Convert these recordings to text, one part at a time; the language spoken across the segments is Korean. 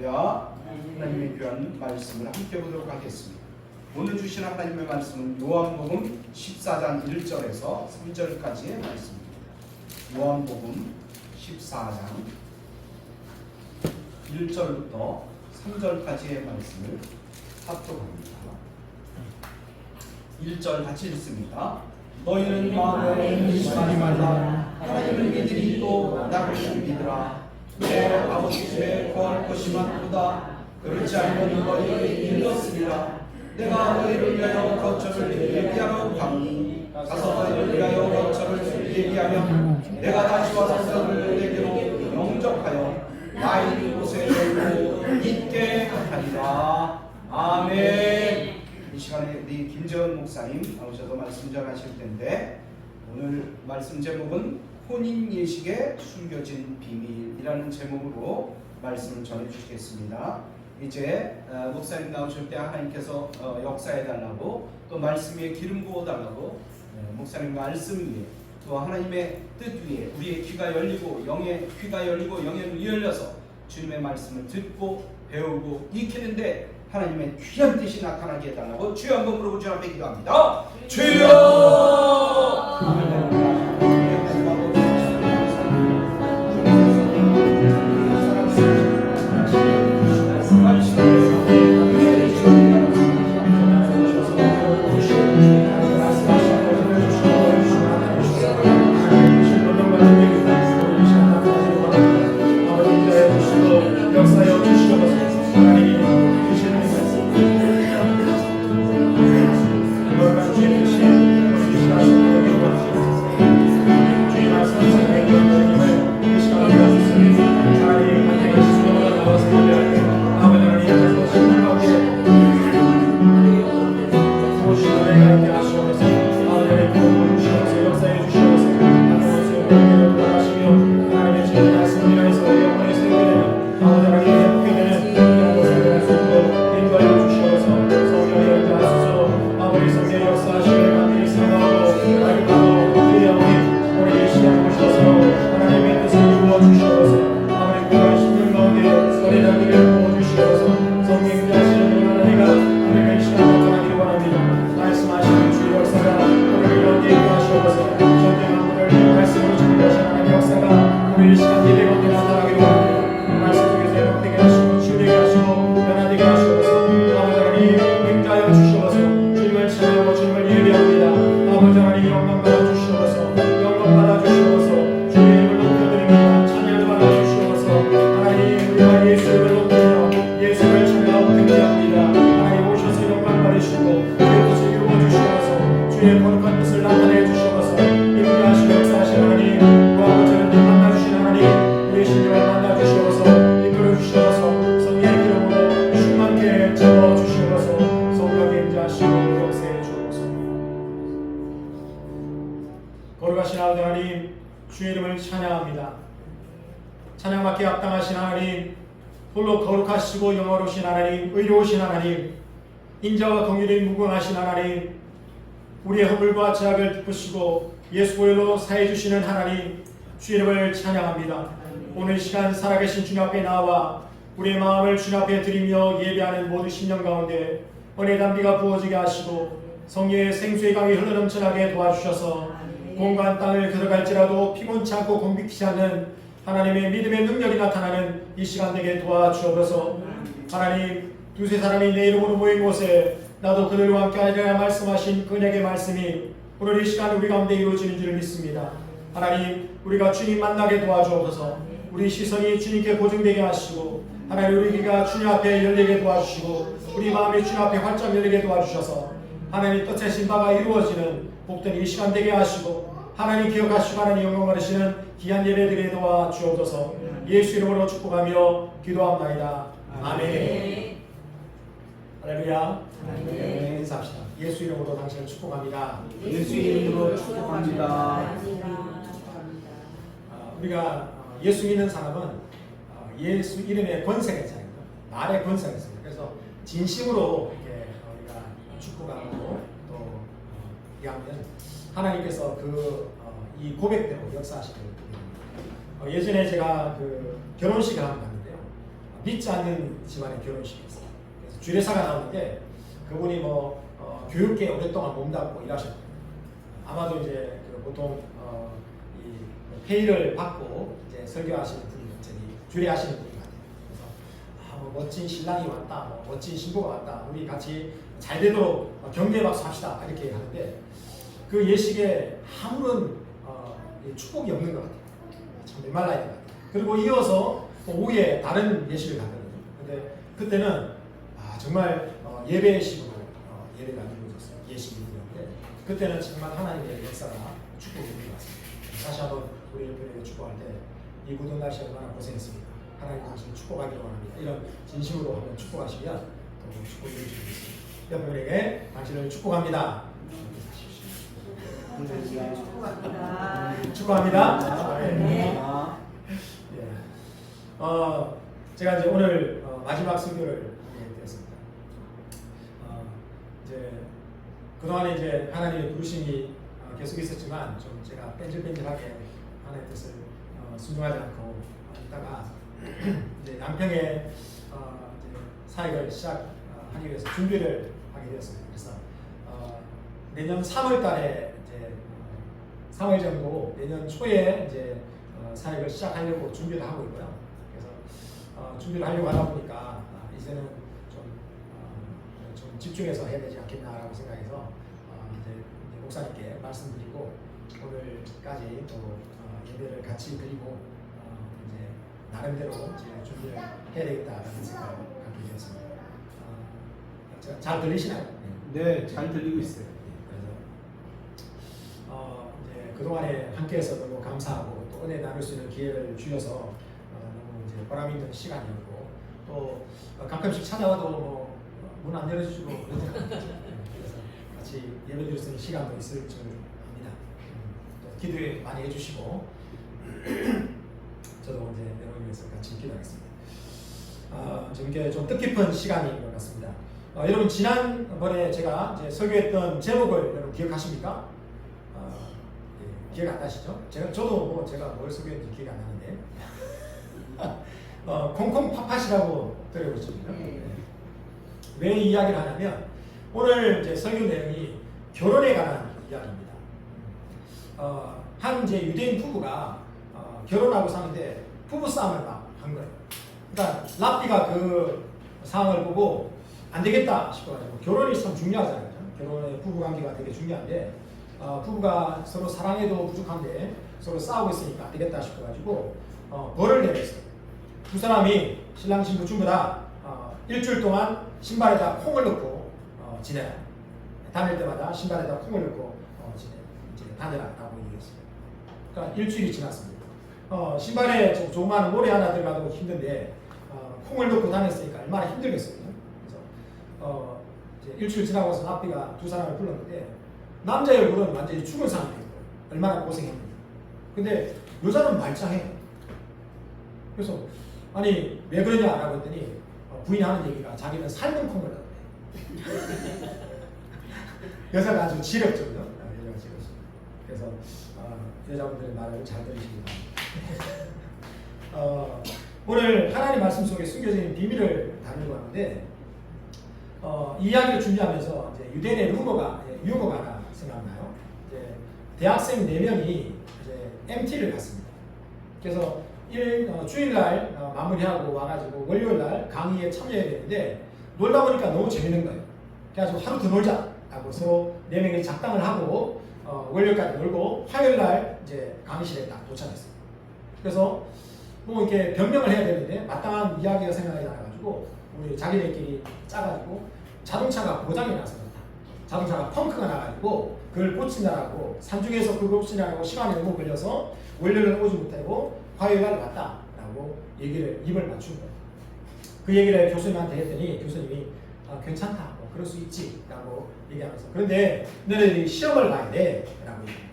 할렐루야. 하나님의 귀한 말씀을 함께 보도록 하겠습니다. 오늘 주신 하나님의 말씀은 요한복음 14장 1절에서 3절까지의 말씀입니다. 요한복음 14장 1절부터 3절까지의 말씀을 합독합니다. 1절 같이 읽습니다. 너희는 마음에 의심하지 말라. 하나님을 믿으리 또 나를 믿으라. 내 아버지 집에 거할 것이 많도다. 그렇지 않으면 너희를 잃었으리라. 내가 너희를 위하여 거처를 예비하러 가니 가서 너희를 위하여 거처를 예비하면 내가 다시 와서 너희를 내게로 영접하여 나의 곳에 열고 있게 하리라. 아멘. 이 시간에 우리 김재원 목사님 나오셔서 말씀 전하실 텐데, 오늘 말씀 제목은 혼인 예식의 숨겨진 비밀이라는 제목으로 말씀을 전해 주시겠습니다. 이제 목사님 나오실 때 하나님께서 역사해 달라고, 또 말씀 위에 기름 부어 달라고, 목사님 말씀 위에 또 하나님의 뜻 위에 우리의 귀가 열리고 영의 귀가 열리고 영의 눈이 열려서 주님의 말씀을 듣고 배우고 익히는데 하나님의 귀한 뜻이 나타나게 해달라고 주여 한번 부르고 주 앞에 기도합니다. 주여! 거룩하신 아버지 하나님, 주의 이름을 찬양합니다. 찬양받기에 합당하신 하나님, 홀로 거룩하시고 영화로우신 하나님, 의로우신 하나님, 인자와 긍휼이 무궁하신 하나님, 우리의 허물과 죄악을 덮으시고 예수 보혈로 사해 주시는 하나님, 주의 이름을 찬양합니다. 오늘 시간 살아계신 주님 앞에 나와 우리의 마음을 주님 앞에 드리며 예배하는 모든 심령 가운데 은혜 담비가 부어지게 하시고 성령의 생수의 강이 흘러넘쳐나게 도와주셔서 공간 땅을 걸어갈지라도 피곤치 않고 공비키지 않는 하나님의 믿음의 능력이 나타나는 이 시간 되게 도와주옵소서. 하나님, 두세 사람이 내 이름으로 모인 곳에 나도 그들과 함께 하리라 말씀하신 그녀의 말씀이 오늘 이 시간 우리 가운데 이루어지는 줄 믿습니다. 하나님, 우리가 주님 만나게 도와주옵소서. 우리 시선이 주님께 고정되게 하시고, 하나님, 우리 귀가 주님 앞에 열리게 도와주시고, 우리 마음이 주님 앞에 활짝 열리게 도와주셔서 하나님 뜻하신 바가 이루어지는 복된 이 시간 되게 하시고, 하나님 기억하시고 하나님 영광 받으시는 귀한 예배 되게 도와주옵소서. 예수 이름으로 축복하며 기도합나이다. 아멘. 할렐루야. 아멘. 인사합시다. 예수 이름으로 당신을 축복합니다. 예수 이름으로 축복합니다. 우리가 예수 믿는 사람은 예수 이름의 권세가 있잖아요. 말의 권세가 있습니다. 그래서 진심으로 이렇게 우리가 축복하고 또 얘기하면 하나님께서 이 고백대로 역사하시는 겁니다. 예전에 제가 그 결혼식을 한번 갔는데요. 믿지 않는 집안의 결혼식이었어요. 그래서 주례사가 나오는데 그분이 교육계에 오랫동안 몸담고 일하셨고 아마도 이제 보통 이 페이를 받고 이제 설교하시는 분이 주례하시는 분인 것 같아요. 그래서 멋진 신랑이 왔다, 멋진 신부가 왔다, 우리 같이 잘 되도록 경배 박수 합시다 이렇게 하는데 그 예식에 아무런 축복이 없는 것 같아요. 참 메말라 있는 것 같아요. 그리고 이어서 오후에 다른 예식을 갔거든요. 근데 그때는 정말 예배식으로 예배가 이루어졌어요. 예식이 이루어졌는데 그때는 정말 하나님의 역사가 축복이 있는 것 같습니다. 다시 한번 우리 교회에 축복할 때 이 무더운 날씨에 얼마나 고생했습니까? 하나님 당신을 축복하기를 원합니다. 이런 진심으로 한번 축복하시면 더 축복이 이루어지겠습니다. 여러분에게 당신을 축복합니다. 축복합니다. 네. 제가 이제 오늘 마지막 설교를 하게 되었습니다. 이제 그동안에 이제 하나님의 부르심이 계속 있었지만 좀 제가 뺀질뺀질하게 하나님의 뜻을 순종하지 않고 있다가 이제 양평에 사역을 시작하기 위해서 준비를 하게 되었습니다. 그래서 내년 3월달에 이제 3월 정도 내년 초에 이제 사역을 시작하려고 준비를 하고 있고요. 그래서 준비를 하려고 하다 보니까 이제는 좀 집중해서 해야 되지 않겠나라고 생각해서 이제 목사님께 말씀드리고 오늘까지 또 예배를 같이 드리고 이제 나름대로 이제 준비를 해야 되겠다라는 생각을 갖게 되었습니다. 잘 들리시나요? 네, 잘 들리고 있어요. 그래서 이제 그동안에 함께해서 너무 감사하고 또 은혜 나눌 수 있는 기회를 주셔서 너무 이제 보람 있는 시간이었고 또 가끔씩 찾아와도 문 안 열어주시고 그러지 않죠. 그래서 같이 예배드릴 수 있는 시간도 있을 줄 압니다. 또 기도에 많이 해주시고 저도 이제 여러분 위해서 같이 기도하겠습니다. 지금 이게 좀 뜻깊은 시간인 것 같습니다. 여러분 지난번에 제가 이제 설교했던 제목을 여러분 기억하십니까? 기억 안 나시죠? 저도 제가 뭘 설교했는지 기억이 안 나는데 콩콩 팥팥이라고 들어보시죠? 왜 이야기를 하냐면 오늘 이제 설교 내용이 결혼에 관한 이야기입니다. 한 이제 유대인 부부가 결혼하고 사는데 부부 싸움을 막 한 거예요. 그러니까 랍비가 그 상황을 보고 안 되겠다 싶어가지고 결혼이 참 중요하잖아요. 결혼의 부부 관계가 되게 중요한데 부부가 서로 사랑해도 부족한데 서로 싸우고 있으니까 안 되겠다 싶어가지고 벌을 내렸어요. 두 사람이 신랑 신부 전부 다 일주일 동안 신발에다 콩을 넣고 지내라. 다닐 때마다 신발에다 콩을 넣고 다녀라라고 얘기했어요. 그러니까 일주일이 지났습니다. 신발에 조그마한 모래 하나 들어가도 힘든데 콩을 넣고 다녔으니까 얼마나 힘들겠어요. 그래서 이제 일주일 지나고 나서 랍비가 두 사람을 불렀는데 남자의 얼굴은 완전히 죽은 사람이 됐어요. 얼마나 고생했는지. 근데 여자는 말짱해요. 그래서 아니 왜 그러냐라고 했더니 부인이 하는 얘기가 자기는 삶은 콩을 넣었대. 여자가 아주 지력적이요. 여자가 지력적. 그래서 여자분들의 말을 잘 들으시기 바랍니다. 오늘 하나님 말씀 속에 숨겨져 있는 비밀을 다루려고 하는데 이 이야기를 준비하면서 이제 유대인의 유머가 하나 생각나요. 이제 대학생 4명이 이제 MT를 갔습니다. 그래서 주일날 마무리하고 와가지고 월요일날 강의에 참여해야 되는데 놀다 보니까 너무 재밌는 거예요. 그래가지고 하루 더 놀자라고 서로 4명이 작당을 하고 월요일까지 놀고 화요일날 이제 강의실에 딱 도착했어요. 그래서 뭐 이렇게 변명을 해야 되는데 마땅한 이야기가 생각이 나가지고 우리 자기들끼리 짜가지고 자동차가 고장이 나서 자동차가 펑크가 나가지고 그걸 고치느라고 산중에서 그걸 고치느라고 시간이 너무 걸려서 월요일날 오지 못하고 화요일날 왔다라고 입을 맞춘 거예요. 그 얘기를 교수님한테 했더니 교수님이 괜찮다, 뭐 그럴 수 있지라고 얘기하면서 그런데 너네들이 시험을 봐야 돼라고 얘기해요.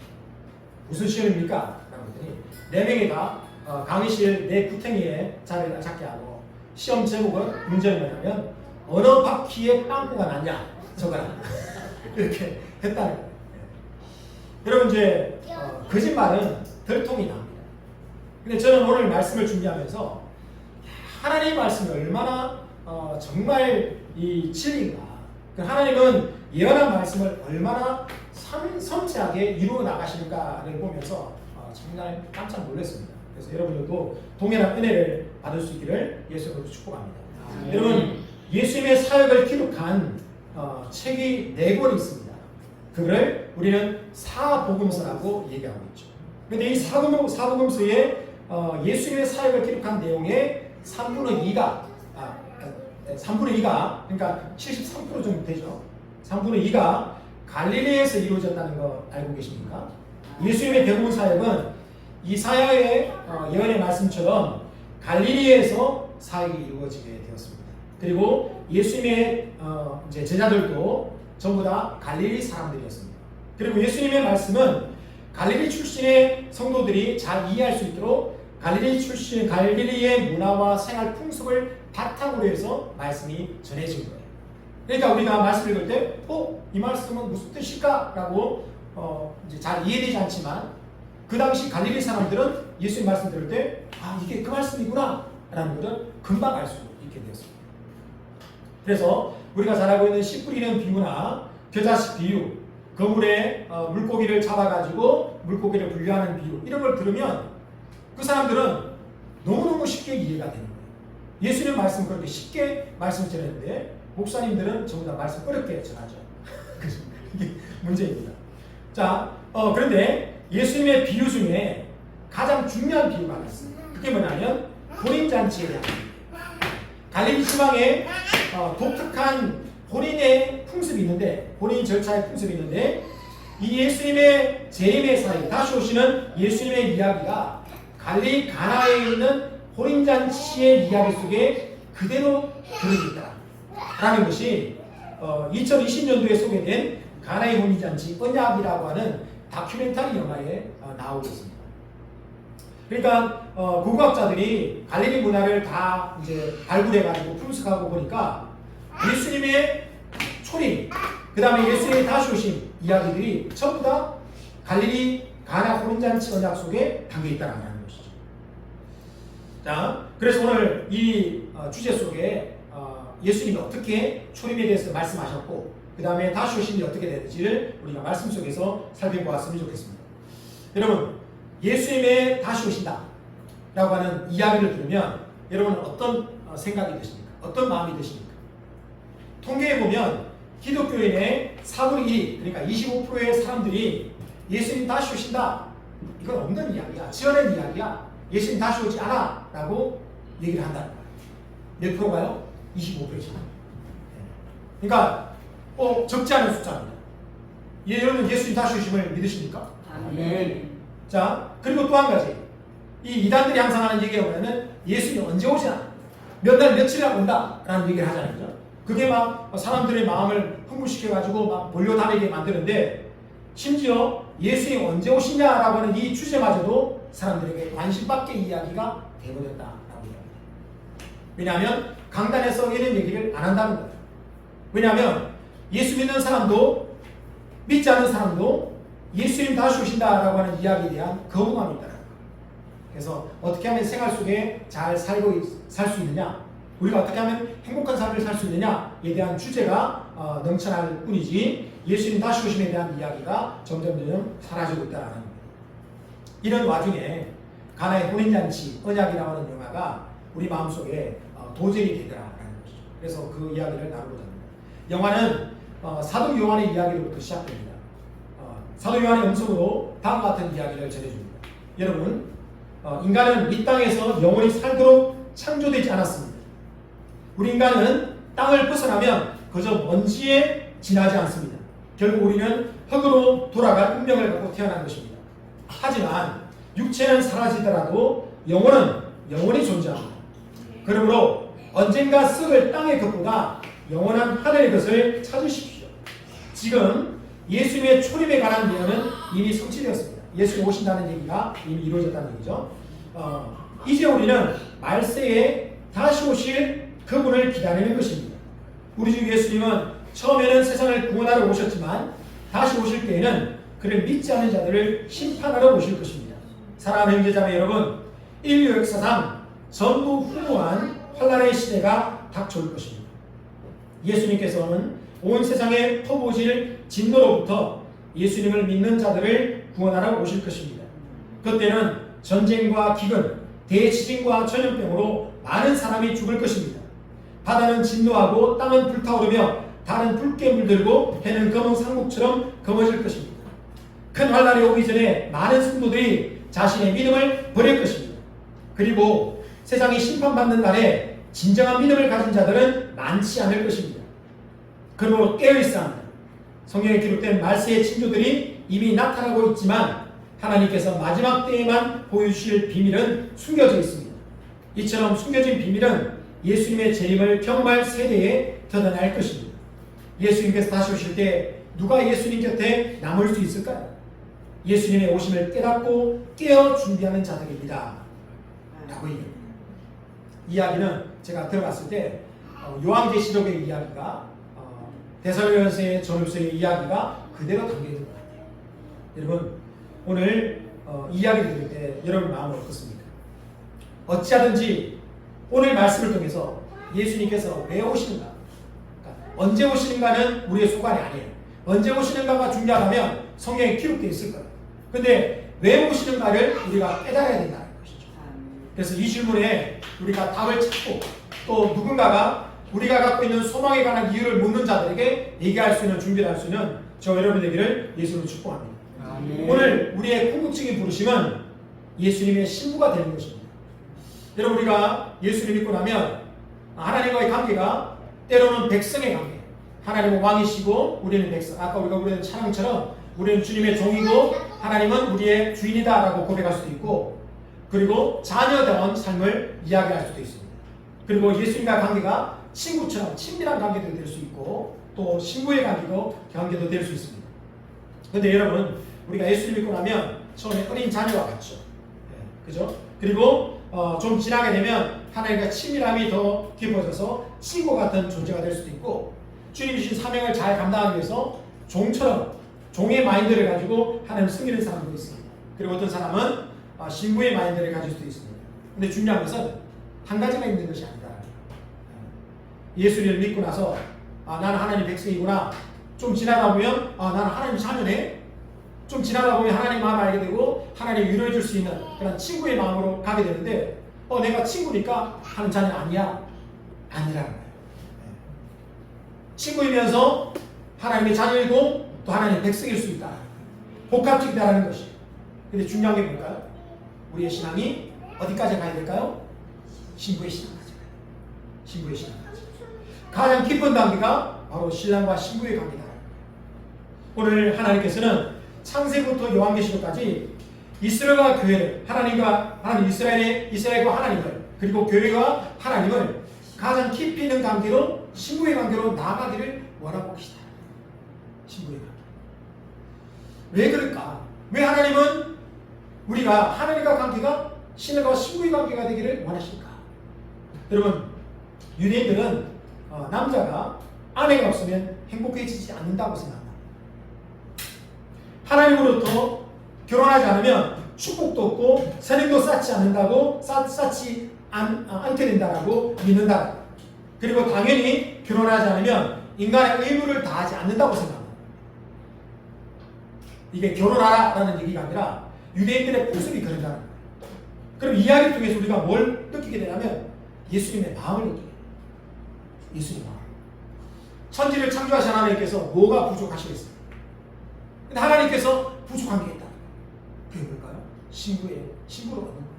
무슨 시험입니까? 라고 했더니 4명이 다 강의실 내 구탱이에 자리를 잡게 하고 시험 제목은 문제는 뭐냐면 어느 바퀴에 빵꾸가 났냐 적어라 이렇게 했다는 거예요. 여러분 이제 거짓말은 들통이 납니다. 근데 저는 오늘 말씀을 준비하면서 하나님의 말씀이 얼마나 정말 이 진리인가. 하나님은 예언한 말씀을 얼마나 섬세하게 이루어 나가시는가를 보면서 정말 깜짝 놀랐습니다. 그래서 여러분들도 동일한 은혜를 받을 수 있기를 예수님으로 축복합니다. 여러분, 예수님의 사역을 기록한 책이 4권이 있습니다. 그걸 우리는 사복음서라고 얘기하고 있죠. 그런데 이 사복음서에 예수님의 사역을 기록한 내용의 3분의 2가 그러니까 73% 정도 되죠. 3분의 2가 갈릴리에서 이루어졌다는 거 알고 계십니까? 예수님의 대부분 사역은 이사야의 예언의 말씀처럼 갈릴리에서 사역이 이루어지게 되었습니다. 그리고 예수님의 이제 제자들도 전부 다 갈릴리 사람들이었습니다. 그리고 예수님의 말씀은 갈릴리 출신의 성도들이 잘 이해할 수 있도록 갈릴리의 문화와 생활 풍습을 바탕으로 해서 말씀이 전해진 거예요. 그러니까 우리가 말씀 읽을 때, 이 말씀은 무슨 뜻일까? 라고 이제 잘 이해되지 않지만 그 당시 갈릴리 사람들은 예수님 말씀 들을 때, 이게 그 말씀이구나 라는 것을 금방 알 수 있게 되었습니다. 그래서 우리가 잘 알고 있는 씨 뿌리는 비유나 겨자씨 비유, 거물에 물고기를 잡아가지고 물고기를 분류하는 비유, 이런 걸 들으면 그 사람들은 너무너무 쉽게 이해가 되는 거예요. 예수님 말씀 그렇게 쉽게 말씀 전했는데 목사님들은 전부 다 말씀 어렵게 전하죠. 이게 문제입니다. 자, 그런데 예수님의 비유 중에 가장 중요한 비유가 있습니다. 그게 뭐냐면 혼인잔치에 대한 비유. 갈릴리 지방에 독특한 혼인의 풍습이 있는데, 혼인 절차의 풍습이 있는데, 이 예수님의 재림의 사이, 다시 오시는 예수님의 이야기가 갈릴리 가나에 있는 혼인잔치의 이야기 속에 그대로 들어있다 라는 것이 2020년도에 소개된 가나의 혼인잔치 언약이라고 하는 다큐멘터리 영화에 나오고 있습니다. 그러니까 고고학자들이 갈릴리 문화를 다 이제 발굴해가지고 분석하고 보니까 예수님의 초림, 그 다음에 예수님의 다시 오심 이야기들이 전부 다 갈릴리 가나 혼인잔치 언약 속에 담겨 있다는 것이죠. 자, 그래서 오늘 이 주제 속에 예수님이 어떻게 초림에 대해서 말씀하셨고, 그 다음에 다시 오심이 어떻게 되는지를 우리가 말씀 속에서 살펴보았으면 좋겠습니다. 여러분, 예수님의 다시 오신다 라고 하는 이야기를 들으면 여러분은 어떤 생각이 드십니까? 어떤 마음이 드십니까? 통계에 보면 기독교인의 4분의 1, 그러니까 25%의 사람들이 예수님 다시 오신다, 이건 없는 이야기야, 지어낸 이야기야, 예수님 다시 오지 않아 라고 얘기를 한다는 거예요. 몇 프로가요? 25%죠. 그러니까 적지 않은 숫자입니다. 여러분 예수님 다시 오심을 믿으십니까? 아멘. 자, 그리고 또 한 가지, 이 이단들이 항상 하는 얘기가 뭐냐면 예수님이 언제 오시나, 몇 날 며칠이나 온다 라는 얘기를 하잖아요. 그죠? 그게 막 사람들의 마음을 흥분시켜가지고 막 몰려다니게 만드는데, 심지어 예수님이 언제 오시냐라고 하는 이 주제마저도 사람들에게 관심 밖의 이야기가 되어버렸다라고 합니다. 왜냐하면 강단에서 이런 얘기를 안 한다는 거예요. 왜냐하면 예수 믿는 사람도 믿지 않는 사람도 예수님 다시 오신다라고 하는 이야기에 대한 거부감이 있다는 거예요. 그래서 어떻게 하면 생활 속에 잘 살 수 있느냐, 우리가 어떻게 하면 행복한 삶을 살 수 있느냐에 대한 주제가 넘쳐날 뿐이지, 예수님 다시 오심에 대한 이야기가 점점 사라지고 있다는 겁니다. 이런 와중에 가나의 혼인잔치 언약이라고 하는 영화가 우리 마음속에 도전이 되더라라는 것이죠. 그래서 그 이야기를 나누고자 합니다. 영화는 사도 요한의 이야기로부터 시작됩니다. 사도 요한의 음성으로 다음과 같은 이야기를 전해줍니다. 여러분, 인간은 이 땅에서 영원히 살도록 창조되지 않았습니다. 우리 인간은 땅을 벗어나면 그저 먼지에 지나지 않습니다. 결국 우리는 흙으로 돌아갈 운명을 갖고 태어난 것입니다. 하지만 육체는 사라지더라도 영혼은 영원히 존재합니다. 그러므로 언젠가 썩을 땅의 것보다 영원한 하늘의 것을 찾으십시오. 지금 예수님의 초림에 관한 예언은 이미 성취되었습니다. 예수님 오신다는 얘기가 이미 이루어졌다는 얘기죠. 이제 우리는 말세에 다시 오실 그분을 기다리는 것입니다. 우리 주 예수님은 처음에는 세상을 구원하러 오셨지만 다시 오실 때에는 그를 믿지 않는 자들을 심판하러 오실 것입니다. 사랑하는 형제자매 여러분, 인류 역사상 전무 후무한 환란의 시대가 닥쳐올 것입니다. 예수님께서는 온 세상에 퍼부어질 진노로부터 예수님을 믿는 자들을 구원하러 오실 것입니다. 그때는 전쟁과 기근, 대지진과 전염병으로 많은 사람이 죽을 것입니다. 바다는 진노하고 땅은 불타오르며 달은 붉게 물들고 해는 검은 상국처럼 검어질 것입니다. 큰 환란이 오기 전에 많은 성도들이 자신의 믿음을 버릴 것입니다. 그리고 세상이 심판받는 날에 진정한 믿음을 가진 자들은 많지 않을 것입니다. 그러므로 깨어있어야 합니다. 성경에 기록된 말세의 징조들이 이미 나타나고 있지만 하나님께서 마지막 때에만 보여주실 비밀은 숨겨져 있습니다. 이처럼 숨겨진 비밀은 예수님의 재림을 경험할 세대에 드러날 것입니다. 예수님께서 다시 오실 때 누가 예수님 곁에 남을 수 있을까요? 예수님의 오심을 깨닫고 깨어 준비하는 자들입니다. 라고 얘기합니다. 이야기는 제가 들어봤을 때 요한계시록의 이야기가 데살로니가서의 전후서의 이야기가 그대로 담겨있는 것 같아요. 여러분 오늘 이야기를 들을 때 여러분 마음은 어떻습니까? 어찌하든지 오늘 말씀을 통해서 예수님께서 왜 오시는가, 그러니까 언제 오시는가는 우리의 소관이 아니에요. 언제 오시는가가 중요하다면 성경에 기록되어 있을 거예요. 근데 왜 오시는가를 우리가 깨달아야 된다는 것이죠. 그래서 이 질문에 우리가 답을 찾고 또 누군가가 우리가 갖고 있는 소망에 관한 이유를 묻는 자들에게 얘기할 수 있는, 준비를 할 수 있는 저 여러분 되기를 예수님으로 축복합니다. 아멘. 오늘 우리의 궁극적인 부르심은 예수님의 신부가 되는 것입니다. 여러분 우리가 예수를 믿고 나면 하나님과의 관계가 때로는 백성의 관계, 하나님은 왕이시고 우리는 백성, 아까 우리가 부르는 찬양처럼 우리는 주님의 종이고 하나님은 우리의 주인이다 라고 고백할 수도 있고, 그리고 자녀다운 삶을 이야기할 수도 있습니다. 그리고 예수님과의 관계가 친구처럼 친밀한 관계도 될 수 있고 또 신부의 관계도 될 수 있습니다. 그런데 여러분 우리가 예수를 믿고 나면 처음에 어린 자녀와 같죠. 그죠? 그리고 좀 지나게 되면 하나님과 친밀함이 더 깊어져서 친구 같은 존재가 될 수도 있고, 주님 주신 사명을 잘 감당하기 위해서 종처럼 종의 마인드를 가지고 하나님을 섬기는 사람도 있습니다. 그리고 어떤 사람은 신부의 마인드를 가질 수도 있습니다. 근데 중요한 것은 한 가지가 있는 것이 아니다. 예수를 믿고 나서 나는 하나님 백성이구나. 좀 지나다 보면 나는 하나님 자녀네. 좀 지나다 보면 하나님 마음을 알게 되고 하나님 위로해 줄 수 있는 그런 친구의 마음으로 가게 되는데 내가 친구니까 하는 자녀 아니야. 아니라는 거예요. 친구이면서 하나님의 자녀이고 또 하나님의 백성일 수 있다. 복합적이다라는 것이. 근데 중요한 게 뭘까요? 우리의 신앙이 어디까지 가야 될까요? 신부의 신앙까지 가요. 신부의 신앙까지. 가장 깊은 단계가 바로 신랑과 신부의 관계다. 오늘 하나님께서는 창세부터 요한계시록까지 이스라엘과 교회를, 이스라엘과 하나님을, 그리고 교회와 하나님을 가장 깊이 있는 관계로, 신부의 관계로 나아가기를 원하고 계시다. 신부의 관계. 왜 그럴까? 왜 하나님은 우리가 하나님과 관계가 신과 신부의 관계가 되기를 원하실까? 여러분, 유대인들은 남자가 아내가 없으면 행복해지지 않는다고 생각합니다. 하나님으로부터 결혼하지 않으면 축복도 없고 선행도 쌓지 않게 된다라고 믿는다. 그리고 당연히 결혼하지 않으면 인간의 의무를 다하지 않는다고 생각합니다. 이게 결혼하라라는 얘기가 아니라 유대인들의 모습이 그런다는 거예요. 그럼 이 이야기를 통해서 우리가 뭘 느끼게 되냐면 예수님의 마음을 느끼게 돼요. 예수님의 마음. 천지를 창조하신 하나님께서 뭐가 부족하시겠어요? 근데 하나님께서 부족한 게 있다. 그게 뭘까요? 신부로 얻는 거예요.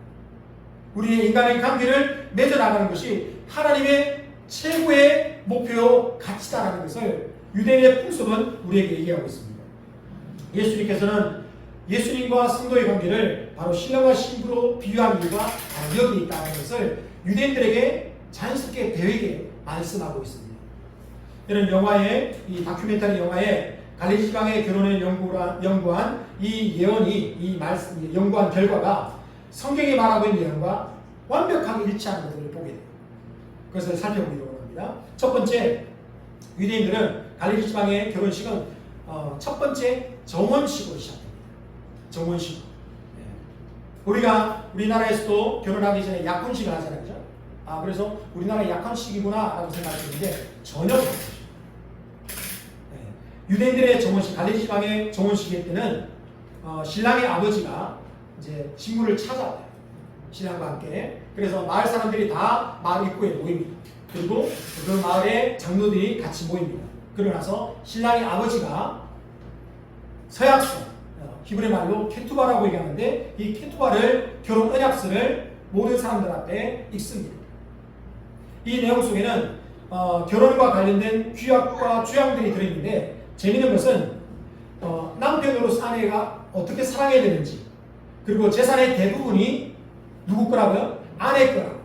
우리의 인간의 관계를 맺어나가는 것이 하나님의 최고의 목표 가치다라는 것을 유대인의 풍습은 우리에게 얘기하고 있습니다. 예수님께서는 예수님과 성도의 관계를 바로 신랑과 신부로 비유한 이유가 바로 여기에 있다는 것을 유대인들에게 자연스럽게 배우게 말씀하고 있습니다. 이런 이 다큐멘터리 영화에 갈릴리 지방의 결혼을 연구한 이 예언이, 연구한 결과가 성경이 말하고 있는 예언과 완벽하게 일치하는 것을 보게 돼요. 그것을 살펴보려고 합니다. 첫 번째, 유대인들은 갈릴리 지방의 결혼식은 첫 번째 정원식으로 시작됩니다. 정원식. 우리나라에서도 결혼하기 전에 약혼식을 하잖아요. 그죠? 그래서 우리나라의 약혼식이구나라고 생각했는데 전혀 그렇죠. 유대인들의 정혼식, 갈릴리 지방의 정혼식일 때는 신랑의 아버지가 이제 신부를 찾아와요. 신랑과 함께. 그래서 마을 사람들이 다 마을 입구에 모입니다. 그리고 그 마을의 장로들이 같이 모입니다. 그러고 나서 신랑의 아버지가 서약서, 히브리 말로 케투바라고 얘기하는데 이 케투바를 결혼 언약서를 모든 사람들 앞에 읽습니다. 이 내용 속에는 결혼과 관련된 규약과 주양들이 들어있는데 재미있는 것은 남편으로서 아내가 어떻게 살아가야 되는지 그리고 재산의 대부분이 누구 거라고요? 아내 거라고.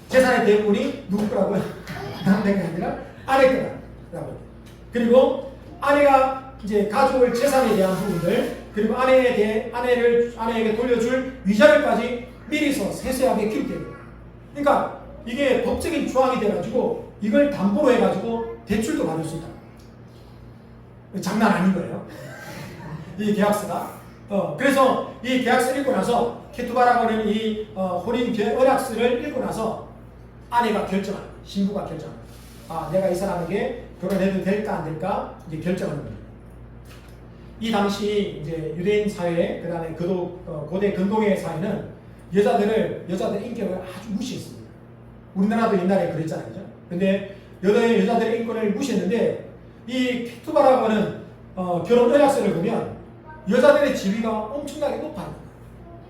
재산의 대부분이 누구 거라고요? 남편이 아니라 아내 거라고. 그리고 아내가 이제 가져올 재산에 대한 부분들 그리고 아내에게 돌려줄 위자료까지 미리서 세세하게 기록되어 있어요. 그러니까 이게 법적인 조항이 돼가지고 이걸 담보로 해가지고 대출도 받을 수 있다. 장난 아닌 거예요. 이 계약서가. 그래서 이 계약서를 읽고 나서 케투바라고 하는 이 혼인 언약서를 읽고 나서 아내가 결정합니다. 신부가 결정합니다. 내가 이 사람에게 결혼해도 될까 안 될까 이제 결정하는 겁니다. 이 당시 이제 유대인 사회 그다음에 고대 근동의 사회는 여자들 인격을 아주 무시했습니다. 우리나라도 옛날에 그랬잖아요, 그죠? 근데 여자들의 인권을 무시했는데 이 케투바라고 하는 결혼 언약서를 보면 여자들의 지위가 엄청나게 높아요.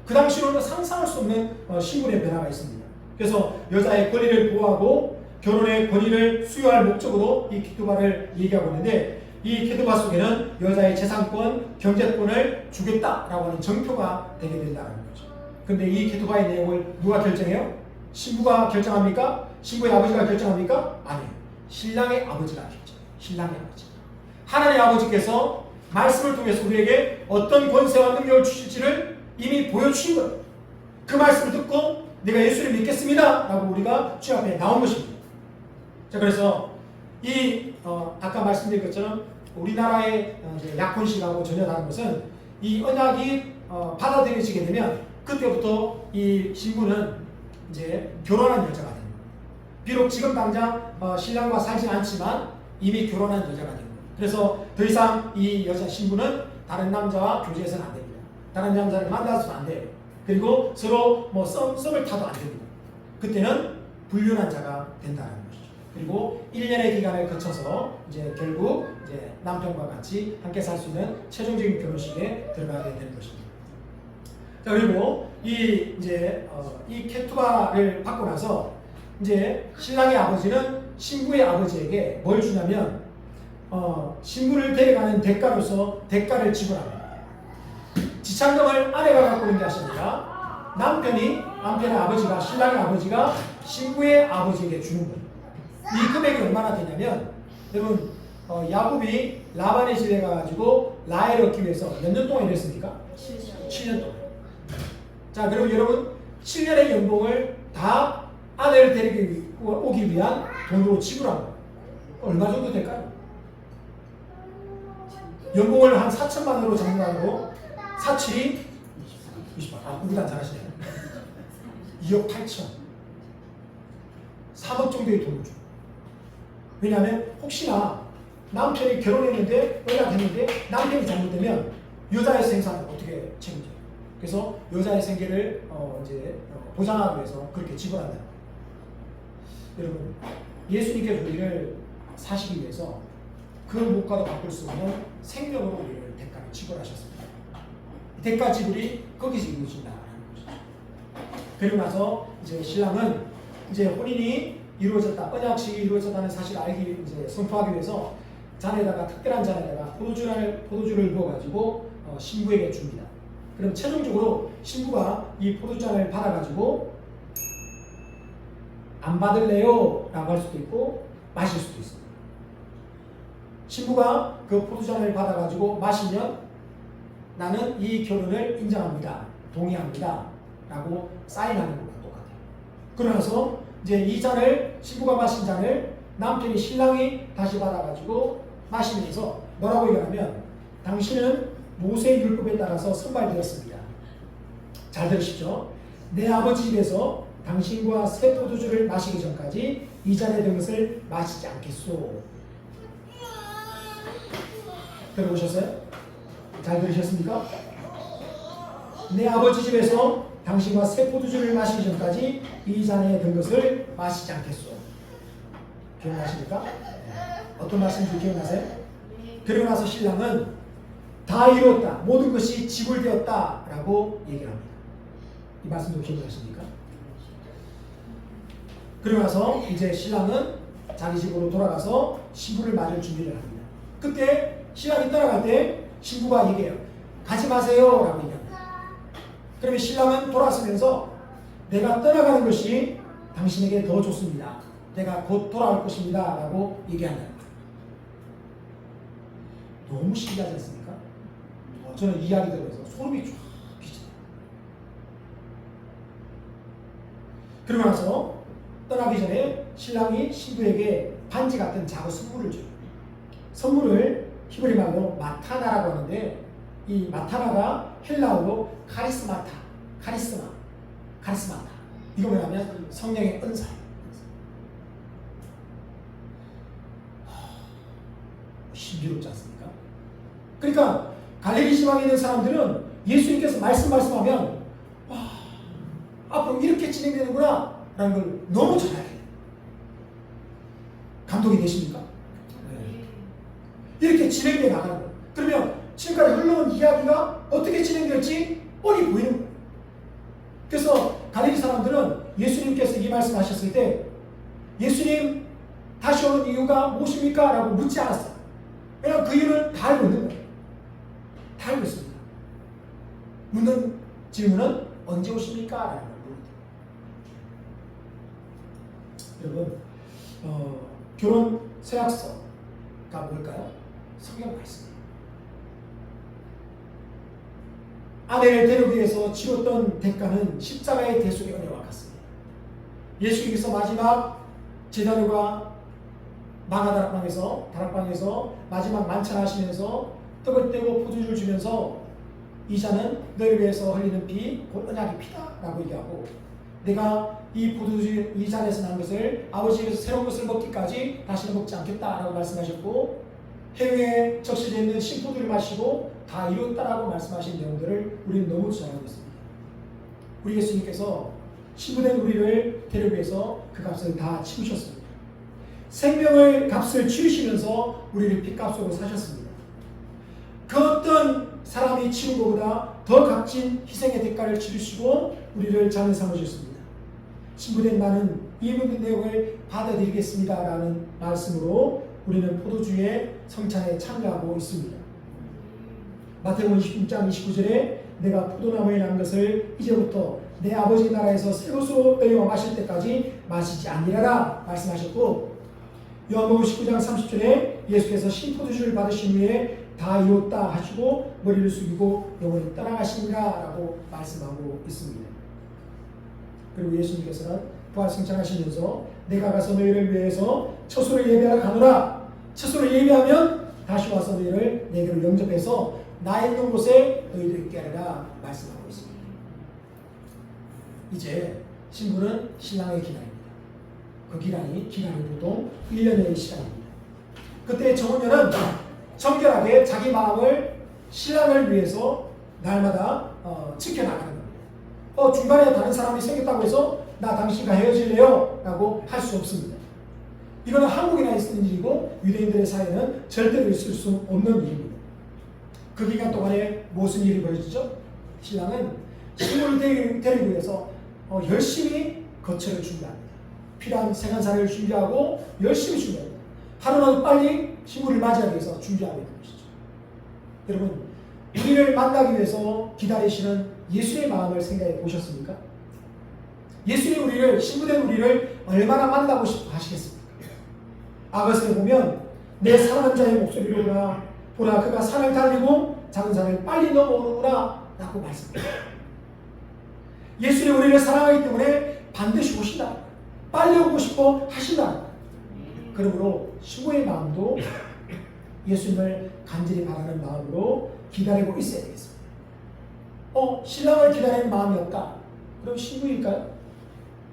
그 당시로는 상상할 수 없는 신분의 변화가 있습니다. 그래서 여자의 권리를 보호하고 결혼의 권위를 수여할 목적으로 이 케투바를 얘기하고 있는데 이 케투바 속에는 여자의 재산권, 경제권을 주겠다라고 하는 정표가 되게 된다는 거죠. 근데 이 케투바의 내용을 누가 결정해요? 신부가 결정합니까? 신부의 아버지가 결정합니까? 아니에요. 신랑의 아버지가 결정해요. 신랑의 아버지. 하나님 아버지께서 말씀을 통해서 우리에게 어떤 권세와 능력을 주실지를 이미 보여주신 거예요. 그 말씀을 듣고 내가 예수를 믿겠습니다 라고 우리가 주 앞에 나온 것입니다. 자, 그래서 아까 말씀드린 것처럼 우리나라의 약혼식하고 전혀 다른 것은 이 언약이 받아들여지게 되면 그때부터 이 신부는 이제 결혼한 여자가 됩니다. 비록 지금 당장 신랑과 살진 않지만 이미 결혼한 여자가 됩니다. 그래서 더 이상 이 여자 신부는 다른 남자와 교제해서는 안 됩니다. 다른 남자를 만나서는 안 돼요. 그리고 서로 썸을 타도 안 됩니다. 그때는 불륜한 자가 된다는 것이죠. 그리고 1년의 기간을 거쳐서 이제 결국 이제 남편과 같이 함께 살 수 있는 최종적인 결혼식에 들어가게 되는 것입니다. 자, 그리고 이 케투바를 받고 나서 이제 신랑의 아버지는 신부의 아버지에게 뭘 주냐면 신부를 데려가는 대가로서 대가를 지불합니다. 지참금을 아내가 갖고 있는 것이 아니라 남편의 아버지가 신랑의 아버지가 신부의 아버지에게 주는 거예요. 이 금액이 얼마나 되냐면 여러분 야곱이 라반의 집에 가가지고 라헬을 얻기 위해서 몇 년 동안 일했습니까? 7년 동안. 자, 그럼 여러분 7년의 연봉을 다 아내를 데리고 오기 위한 돈으로 지불한 거예요. 얼마 정도 될까요? 연봉을 한 4천만 원으로 장담하고 사칠이 20만. 우리가 잘하시네요. 2억 8천. 3억 정도의 돈을 줘. 왜냐하면 혹시나 남편이 결혼했는데 연락했는데 남편이 잘못되면 여자의 생사는 어떻게 책임져요? 그래서 여자의 생계를 보장하기 위해서 그렇게 지불한다. 여러분, 예수님께서 우리를 사시기 위해서 그 무엇과도 바꿀 수 없는 생명으로 우리를 대가를 지불하셨습니다. 대가 지불이 거기서 이루어진다는 거죠. 그리고 나서 이제 신랑은 이제 혼인이 이루어졌다, 언약식이 이루어졌다는 사실을 선포하기 위해서 특별한 잔에다가 포도주를 부어가지고 신부에게 줍니다. 그럼 최종적으로 신부가 이 포도잔을 받아가지고 안 받을래요? 라고 할 수도 있고 마실 수도 있습니다. 신부가 그 포도잔을 받아가지고 마시면 나는 이 결혼을 인정합니다. 동의합니다. 라고 사인하는 것과 똑같아요. 그러면서 이제 이 잔을, 신부가 마신 잔을 남편이 신랑이 다시 받아가지고 마시면서 뭐라고 얘기하냐면 당신은 모세의 율법에 따라서 선발되었습니다. 잘 들으십시오. 내 아버지 집에서 당신과 새 포도주를 마시기 전까지 이 잔에 든 것을 마시지 않겠소. 들어보셨어요? 잘 들으셨습니까? 내 아버지 집에서 당신과 새 포도주를 마시기 전까지 이 잔에 든 것을 마시지 않겠소. 기억나십니까? 어떤 말씀인지 기억나세요? 그러고 나서 신랑은 다 이뤘다, 모든 것이 지불되었다 라고 얘기를 합니다. 이 말씀도 기억나십니까? 그러고 나서 이제 신랑은 자기 집으로 돌아가서 신부를 맞을 준비를 합니다. 그때 신랑이 떠나갈 때 신부가 얘기해요. 가지 마세요 라고 얘기합니다. 그러면 신랑은 돌아서면서 내가 떠나가는 것이 당신에게 더 좋습니다. 내가 곧 돌아올 것입니다 라고 얘기한다. 너무 신기하지 않습니까? 저는 이 이야기 들으면서 소름이 쫙 끼쳐요. 그러고 나서 떠나기 전에 신랑이 신부에게 반지 같은 작은 선물을 줘요. 선물을 히브리 말로 마타나라고 하는데, 이 마타나가 헬라어로 카리스마타, 카리스마타. 이거 뭐냐면 성령의 은사예요. 신비롭지 않습니까? 그러니까 갈릴리 지방에 있는 사람들은 예수님께서 말씀하면 와, 앞으로 이렇게 진행되는구나 라는 걸 너무 잘 알게 돼요. 감동이 되십니까? 네. 이렇게 진행되어 나가는 거예요. 그러면 지금까지 흘러온 이야기가 어떻게 진행될지 뻔히 보이는 거예요. 그래서 갈릴리 사람들은 예수님께서 이 말씀하셨을 때 예수님 다시 오는 이유가 무엇입니까? 라고 묻지 않았어요. 왜냐하면 그 이유를 다 알고 있는 거예요. 다 알고 있습니다. 묻는 질문은 언제 오십니까? 라는 걸 물어요. 여러분, 결혼 서약서가 뭘까요? 성경 말씀이에요. 아내를 데려오기 위해서 치렀던 대가는 십자가의 대속의 은혜와 같습니다. 예수님께서 마지막 제자들과 다락방에서 마지막 만찬하시면서 떡을 떼고 포도주를 주면서 이 잔은 너희를 위해서 흘리는 피, 곧 언약의 피다 라고 얘기하고, 내가 이 포도주 이 잔에서 난 것을 아버지에게서 새로운 것을 먹기까지 다시는 먹지 않겠다 라고 말씀하셨고, 해외에 적시되어 있는 신포도를 마시고 다 이뤘다라고 말씀하신 내용들을 우리는 너무 잘 알고 있습니다. 우리 예수님께서 신부된 우리를 데려오기 위해서 그 값을 다 치우셨습니다. 생명의 값을 치우시면서 우리를 핏값으로 사셨습니다. 그 어떤 사람이 치는 것보다 더 값진 희생의 대가를 치르시고 우리를 자녀 삼으셨습니다. 신부된 나는 이 모든 내용을 받아들이겠습니다 라는 말씀으로 우리는 포도주의 성찬에 참여하고 있습니다. 마태복음 26장 29절에 내가 포도나무에 난 것을 이제부터 내 아버지 나라에서 새 것으로 끌려 마실 때까지 마시지 아니하라 말씀하셨고, 요한복음 19장 30절에 예수께서 신포도주를 받으신 후에 다 이뤘다 하시고 머리를 숙이고 영원히 떠나가신가 라고 말씀하고 있습니다. 그리고 예수님께서는 부활승천하시면서 내가 가서 너희를 위해서 처소를 예배하러 가노라. 처소를 예배하면 다시 와서 너희를 내게로 영접해서 나 있는 곳에 너희들 있게 하리라 말씀하고 있습니다. 이제 신부는 신랑의 기간입니다. 그 기간이 보통 1년의 시간입니다. 그때 정혼녀는 정결하게 자기 마음을 신랑을 위해서 날마다 지켜나가는 겁니다. 중간에 다른 사람이 생겼다고 해서 나 당신과 헤어질래요? 라고 할 수 없습니다. 이거는 한국이나 있는 일이고 유대인들의 사이에는 절대로 있을 수 없는 일입니다. 그 기간 동안에 무슨 일이 벌어지죠? 신랑은 신부를 데리기 위해서 열심히 거처를 준비합니다. 필요한 생활사를 준비하고 열심히 준비합니다. 하루라도 빨리 신부를 맞이하기 위해서 준비하고 있는 것이죠. 여러분, 우리를 만나기 위해서 기다리시는 예수의 마음을 생각해 보셨습니까? 예수님 우리를, 신부된 우리를 얼마나 만나고 싶어 하시겠습니까? 아가서에 보면 내 사랑하는 자의 목소리로구나 보라 그가 산을 달리고 작은 산을 빨리 넘어오는구나 라고 말씀합니다. 예수님 우리를 사랑하기 때문에 반드시 오신다. 빨리 오고 싶어 하신다. 그러므로 신부의 마음도 예수님을 간절히 바라는 마음으로 기다리고 있어야 되겠습니다. 신랑을 기다리는 마음이 없다. 그럼 신부일까요?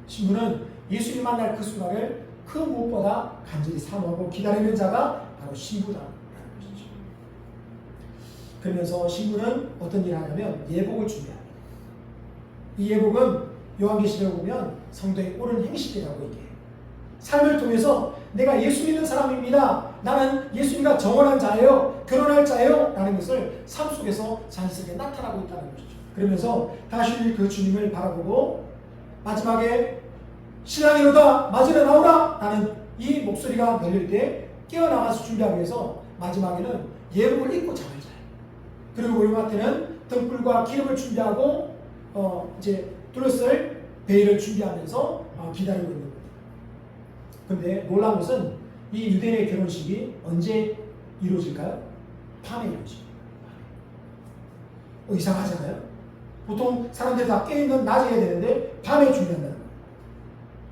신부는 예수님 만날 그 순간을 그 무엇보다 간절히 사모하고 기다리는 자가 바로 신부다라는 것이죠. 그러면서 신부는 어떤 일을 하냐면 예복을 준비합니다. 이 예복은 요한계시록에 보면 성도의 옳은 행실이라고 얘기해요. 삶을 통해서 내가 예수 믿는 사람입니다. 나는 예수님과 정원한 자예요. 결혼할 자예요. 라는 것을 삶 속에서 자연스럽게 나타나고 있다는 것이죠. 그러면서 다시 그 주님을 바라보고 마지막에 신랑이로다 맞으러 나오라 라는 이 목소리가 들릴 때 깨어나가서 준비하기 위해서 마지막에는 예복을 입고 잠을 자요. 그리고 요한테는 등불과 기름을 준비하고 이제 둘러쓸 베일을 준비하면서 기다리고 있는 거예요. 그런데 놀라운 것은 이 유대인의 결혼식이 언제 이루어질까요? 밤에 이루어집니다. 이상하잖아요. 보통 사람들이 다 깨어있는 낮에 해야 되는데 밤에 준비한다는 거예요.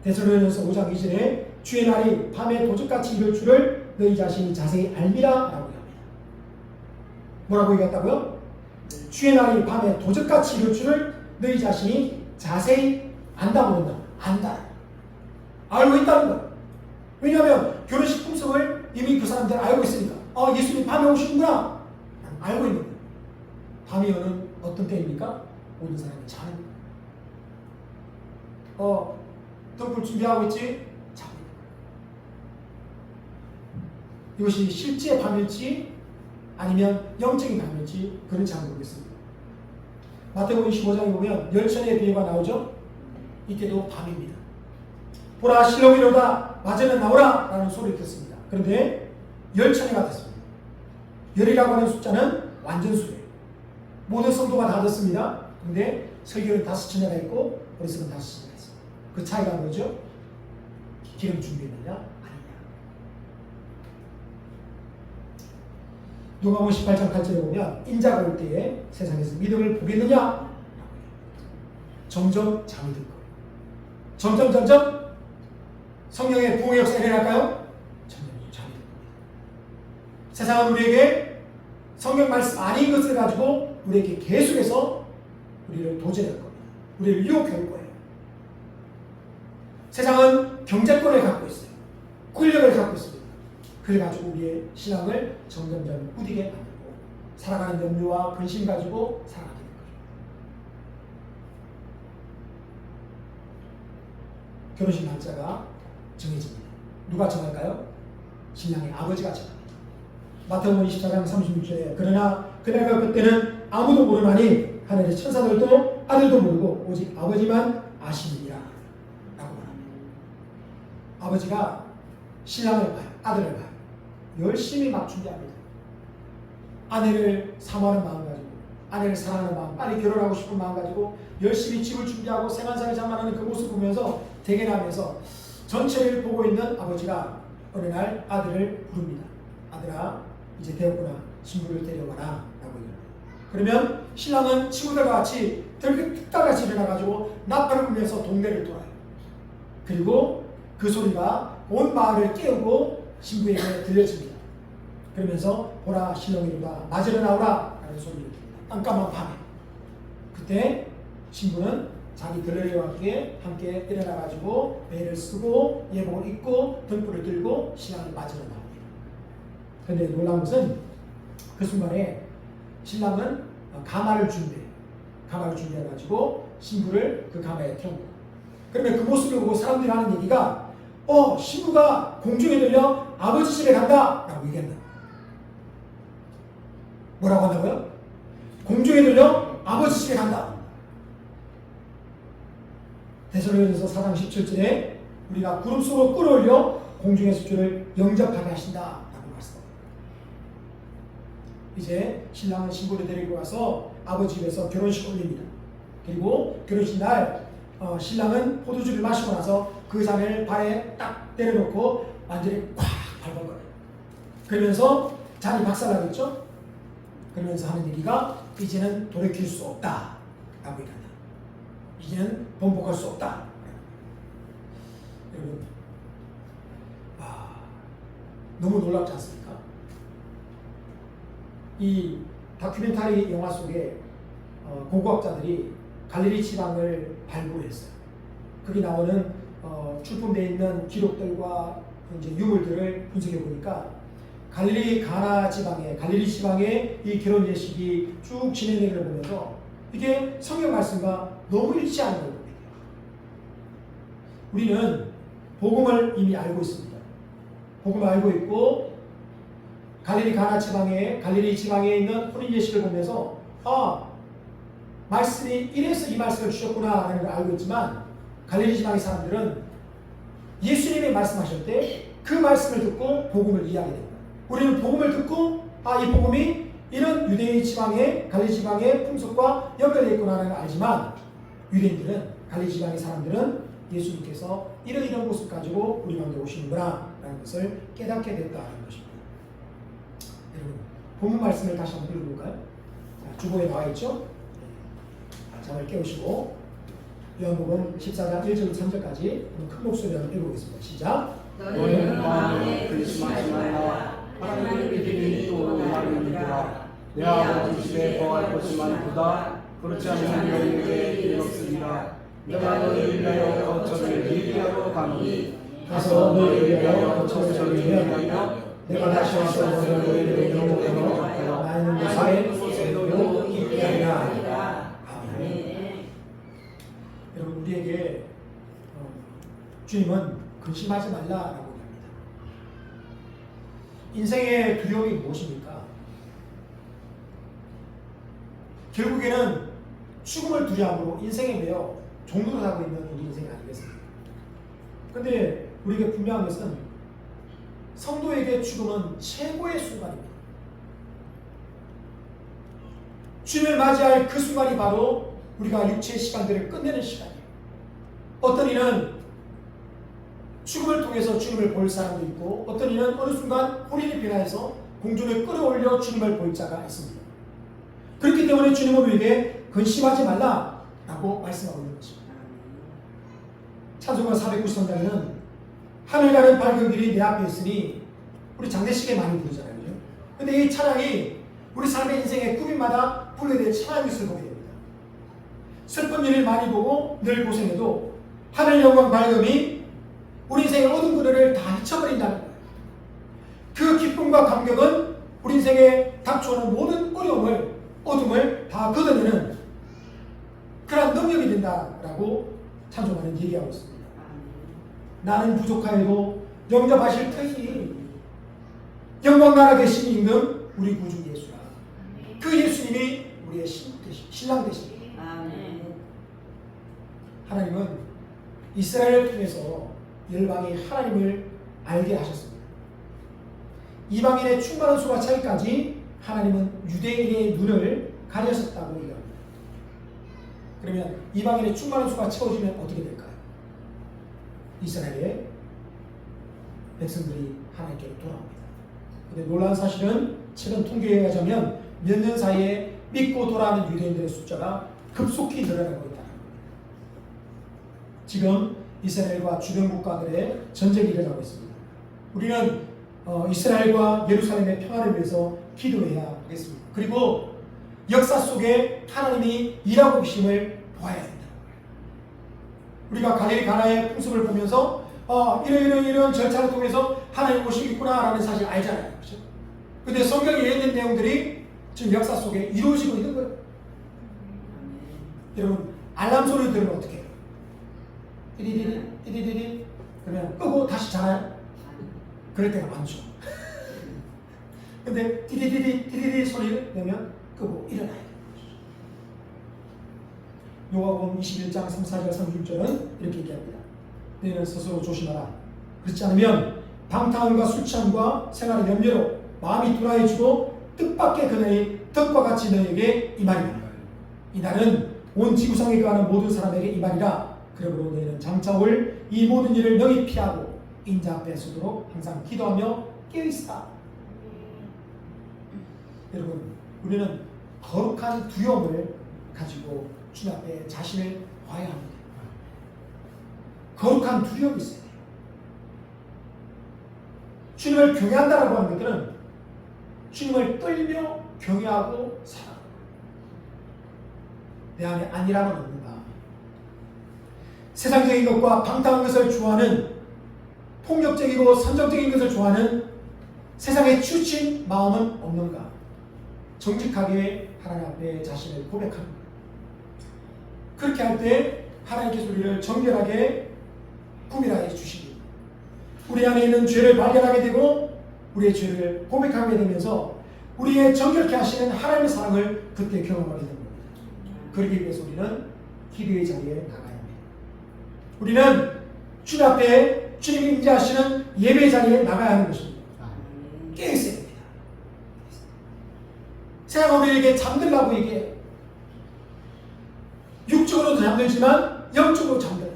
데살로니가서 5장 2절에 주의 날이 밤에 도적같이 이룰 줄을 너희 자신이 자세히 알미라 라고 합니다. 뭐라고 얘기했다고요? 주의 날이 밤에 도적같이 이룰 줄을 너희 자신이 자세히 안다고 한다. 안다. 알고 있다는 거예요. 왜냐하면 결혼식 풍습을 이미 그 사람들 알고 있으니까 예수님 밤에 오시는구나 알고 있는 거예요. 밤이 오는 어떤 때입니까? 모든 사람이 자는 거예요. 등불 준비하고 있지? 자고 있는 거예요. 이것이 실제 밤일지 아니면 영적인 밤일지 그건 잘 모르겠습니다. 마태복음 25장에 보면 열천의 비유가 나오죠? 이때도 밤입니다. 보라 실록이로다 맞으면 나오라 라는 소리를 듣습니다. 그런데 열천회가 됐습니다. 열이라고 하는 숫자는 완전수예요. 모든 성도가 다 듣습니다. 그런데 설교는 5천회가 있고 어리석은 5천회가 있습니다. 그 차이가 뭐죠? 기름 준비했느냐 아니냐. 누가복음 18장 8절에 보면 인자가 올 때에 세상에서 믿음을 보겠느냐 점점 잠이 들 거예요. 점점 성령의 부흥의 역사가 일어날까요? 점점 잠이 들 겁니다. 세상은 우리에게 성경 말씀 아닌 것을 가지고 우리에게 계속해서 우리를 도전할 겁니다. 우리를 유혹할 거예요. 세상은 경제권을 갖고 있어요. 권력을 갖고 있습니다. 그래가지고 우리의 신앙을 점점점 꾸디게 만들고 살아가는 염려와 근심 가지고 살아가게 될 거예요. 결혼식 날짜가 정해집니다. 누가 정할까요? 신랑의 아버지가 정합니다. 마태복음 24장 36절에 그러나 그날과 그때는 아무도 모르나니 하늘의 천사들도 아들도 모르고 오직 아버지만 아시느니라 라고 말합니다. 아버지가 신랑을 봐요. 아들을 봐요. 열심히 막 준비합니다. 아내를 사모하는 마음 가지고 아내를 사랑하는 마음, 빨리 결혼하고 싶은 마음 가지고 열심히 집을 준비하고 생활상을 장만하는 그 모습을 보면서 대견하면서 전체를 보고 있는 아버지가 어느 날 아들을 부릅니다. 아들아 이제 되었구나. 신부를 데려와라 라고 얘기합니다. 그러면 신랑은 친구들과 같이 들끓다같이 일어나가지고 나팔을 불면서 동네를 돌아요. 그리고 그 소리가 온 마을을 깨우고 신부에게 들려집니다. 그러면서 보라 신랑이로다 맞으러 나오라 라는 소리를 듭니다. 깜깜한 밤에 그때 신부는 자기 들러리와 함께 일어나가지고 베일을 쓰고 예복을 입고 등불을 들고 신랑을 맞으러 나옵니다. 그런데 놀라운 것은 그 순간에 신랑은 가마를 준비해가지고 신부를 그 가마에 태웁니다. 그러면 그 모습을 보고 사람들이 하는 얘기가 신부가 공중에 들려 아버지 집에 간다 라고 얘기한다. 뭐라고 한다고요? 공중에 들려 아버지 집에 간다. 데살로니가서 4장 17절에 우리가 구름 속으로 끌어올려 공중에서 주를 영접하게 하신다 라고 말씀합니다. 이제 신랑은 신부를 데리고 가서 아버지 집에서 결혼식 올립니다. 그리고 결혼식 날 신랑은 포도주를 마시고 나서 그 잔을 발에 딱 때려놓고 완전히 콱 밟아버려요. 그러면서 잔이 박살나겠죠? 그러면서 하는 얘기가 이제는 돌이킬 수 없다 라고 얘기한다. 이제는 번복할 수 없다. 여러분 너무 놀랍지 않습니까? 이 다큐멘터리 영화 속에 고고학자들이 갈릴리 지방을 발굴했어요. 거기 나오는 출품되어 있는 기록들과 이제 유물들을 분석해 보니까 갈릴리 가나 지방에 갈릴리 지방의 이 결혼 예식이 쭉 진행되는 걸 보면서 이게 성경 말씀과 너무 일치하는 걸 봅니다. 우리는 복음을 이미 알고 있습니다. 복음을 알고 있고 갈릴리 가나 지방에 갈릴리 지방에 있는 혼인 예식을 보면서 말씀이 이래서 이 말씀을 주셨구나 하는 걸 알고 있지만 갈릴리 지방의 사람들은 예수님이 말씀하실 때 그 말씀을 듣고 복음을 이해하게 됩니다. 우리는 복음을 듣고 이 복음이 이런 유대인 지방의 갈릴리 지방의 풍속과 연결되어 있구나 하는 걸 알지만 유대인들은 갈릴리 지방의 사람들은 예수님께서 이런 모습 가지고 우리 가운데 오시는구나 라는 것을 깨닫게 됐다는 것입니다. 여러분 본문 말씀을 다시 한번 읽어볼까요? 자, 주보에 나와 있죠? 잠을 깨우시고 요한복음 14장 1절 3절까지 큰 목소리로 읽어보겠습니다. 시작. 너희는 마음에 근심하지 말라. 하나님을 믿으니 또 나를 믿으라. 내 아버지 집에 거할 것이 많도다. 그렇지 않으면 너희에게 일이 없으리라. 내가 너희를 위하여 거처를 예비하러 가노니 가서 너희를 위하여 거처를 예비하며 내가 다시 와서 너희를 영원하여 나 있는 곳에 너희로 있게 하리라. 아멘. 여러분 우리에게 주님은 근심하지 말라라고 합니다. 인생의 두려움이 무엇입니까? 결국에는 죽음을 두려움으로 인생에 매여 종로를 하고 있는 우리 인생이 아니겠습니까? 근데 우리에게 분명한 것은 성도에게 죽음은 최고의 순간입니다. 주님을 맞이할 그 순간이 바로 우리가 육체의 시간들을 끝내는 시간이에요. 어떤 이는 죽음을 통해서 주님을 볼 사람도 있고 어떤 이는 어느 순간 혼인이 변화해서 공중에 끌어올려 주님을 볼 자가 있습니다. 그렇기 때문에 주님은 우리에게 근심하지 말라라고 말씀하고 있는 것입니다. 찬송가 493장에는 하늘 가는 밝은 길이 내 앞에 있으니 우리 장례식에 많이 부르잖아요. 그죠? 근데 이 찬양이 우리 삶의 인생의 꾸밈마다 불러야 될 찬양일 것을 보게 됩니다. 슬픈 일을 많이 보고 늘 고생해도 하늘 영광 밝음이 우리 인생의 어두운 그늘을 다 잊혀버린다는 거예요. 그 기쁨과 감격은 우리 인생에 닥쳐오는 모든 어려움을, 어둠을 다 걷어내는 그런 능력이 된다라고 찬송가는 얘기하고 있습니다. 나는 부족하여도 영접하실 터이니 영광 나라 계신 임금 우리 구주 예수라. 그 예수님이 우리의 신랑 되십니다. 하나님은 이스라엘을 통해서 열방이 하나님을 알게 하셨습니다. 이방인의 충만한 수가 차이까지 하나님은 유대인의 눈을 가려셨다고 얘기합니다. 그러면 이방인의 충만한 수가 채워지면 어떻게 될까요? 이스라엘의 백성들이 하나님께로 돌아옵니다. 그런데 놀라운 사실은 최근 통계에 의하자면 몇 년 사이에 믿고 돌아오는 유대인들의 숫자가 급속히 늘어나고 있다는 겁니다. 지금 이스라엘과 주변 국가들의 전쟁이 일어나고 있습니다. 우리는 이스라엘과 예루살렘의 평화를 위해서 기도해야 하겠습니다. 그리고 역사 속에 하나님이 일하고 계심을 보아야 된다. 우리가 갈릴리 가나의 풍습을 보면서 이런 절차를 통해서 하나님 오시겠구나라는 사실 알잖아요. 그렇죠? 근데 성경에 있는 내용들이 지금 역사 속에 이루어지고 있는 거예요. 여러분 알람 소리 들으면 어떻게 해요? 띠디디디 그러면 끄고 다시 자나요? 그럴 때가 많죠. 근데 띠디디디 소리를 내면 끄고 일어나요. 요한복음 21장 34절 36절은 이렇게 얘기합니다. 너희는 스스로 조심하라. 그렇지 않으면 방탕함과 술 취함과 생활의 염려로 마음이 둔화해지고 뜻밖의 그날이 덕과 같이 너희에게 임하리라. 이 날은 온 지구상에 거하는 모든 사람에게 임하리라. 그러므로 너희는 장차 올 이 모든 일을 능히 피하고 인자 앞에 서도록 항상 기도하며 깨어있으라. 여러분 우리는 거룩한 두려움을 가지고 주님 앞에 자신을 봐야 합니다. 거룩한 두려움이 있어야 돼요. 주님을 경외한다라고 하는 것들은 주님을 떨며 경외하고 살아. 내 안에 안일함은 없는가? 세상적인 것과 방탕한 것을 좋아하는, 폭력적이고 선정적인 것을 좋아하는 세상에 치우친 마음은 없는가? 정직하게 하나님 앞에 자신을 고백합니다. 그렇게 할 때 하나님께서 우리를 정결하게 구별하여 주시기, 우리 안에 있는 죄를 발견하게 되고 우리의 죄를 고백하게 되면서 우리의 정결케 하시는 하나님의 사랑을 그때 경험하게 됩니다. 그러기 위해서 우리는 기도의 자리에 나가야 합니다. 우리는 주님 앞에 주님이 임재하시는 예배 자리에 나가야 하는 것입니다. 깨어 있어야 됩니다. 세상은 우리에게 잠들라고 얘기해요. 육적으로도 잠들지만 영적으로 잠들어요.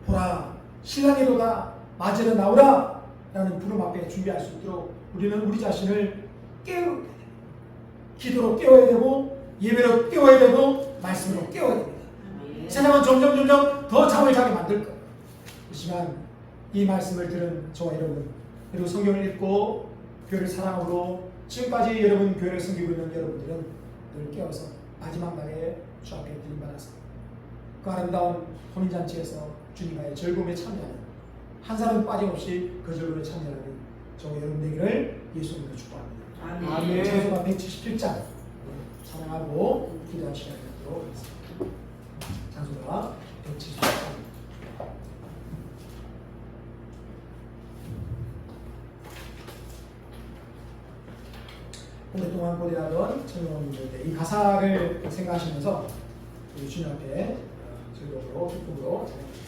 보라, 신랑이로다, 맞으러 나오라 라는 부름 앞에 준비할 수 있도록 우리는 우리 자신을 깨워야 됩니다. 기도로 깨워야 되고, 예배로 깨워야 되고, 말씀으로 깨워야 됩니다. 세상은 점점 더 잠을 자게 만들 거예요. 그렇지만 이 말씀을 들은 저와 여러분, 그리고 성경을 읽고 교회를 사랑으로 지금까지 여러분 교회를 섬기고 있는 여러분들은 늘 깨어서 마지막 날에 주 앞에 들림받아서 그 아름다운 혼인잔치에서 주님과의 즐거움에 참여하는, 한 사람 빠짐없이 그 즐거움에 참여하는 저와 여러분 되기를 예수님으로 축복합니다. 아멘. 찬송가 177장 찬양하고 기도할 시간을 갖도록 하겠습니다. 찬송가 177장. 오랫동안 고대하던 청년분들께 이 가사를 생각하시면서 우리 주님 앞에 즐거움으로 기쁨으로 찬양하겠습니다.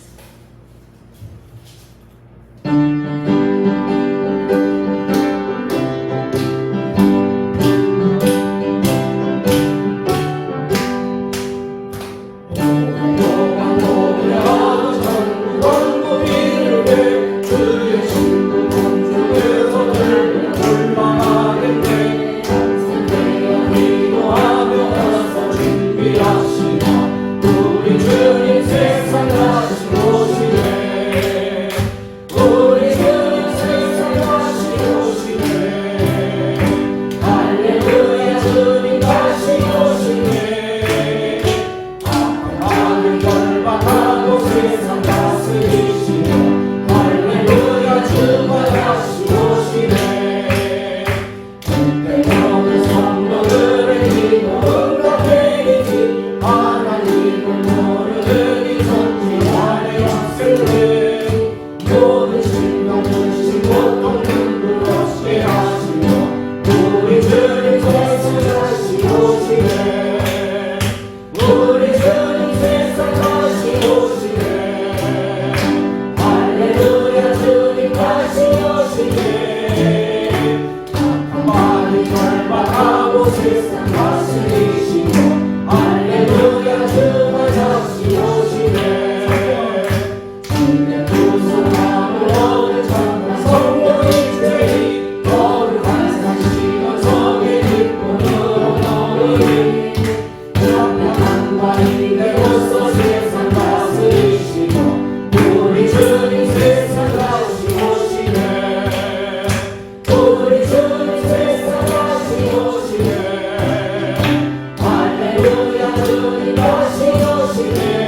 할렐루야 주님 다시 오시네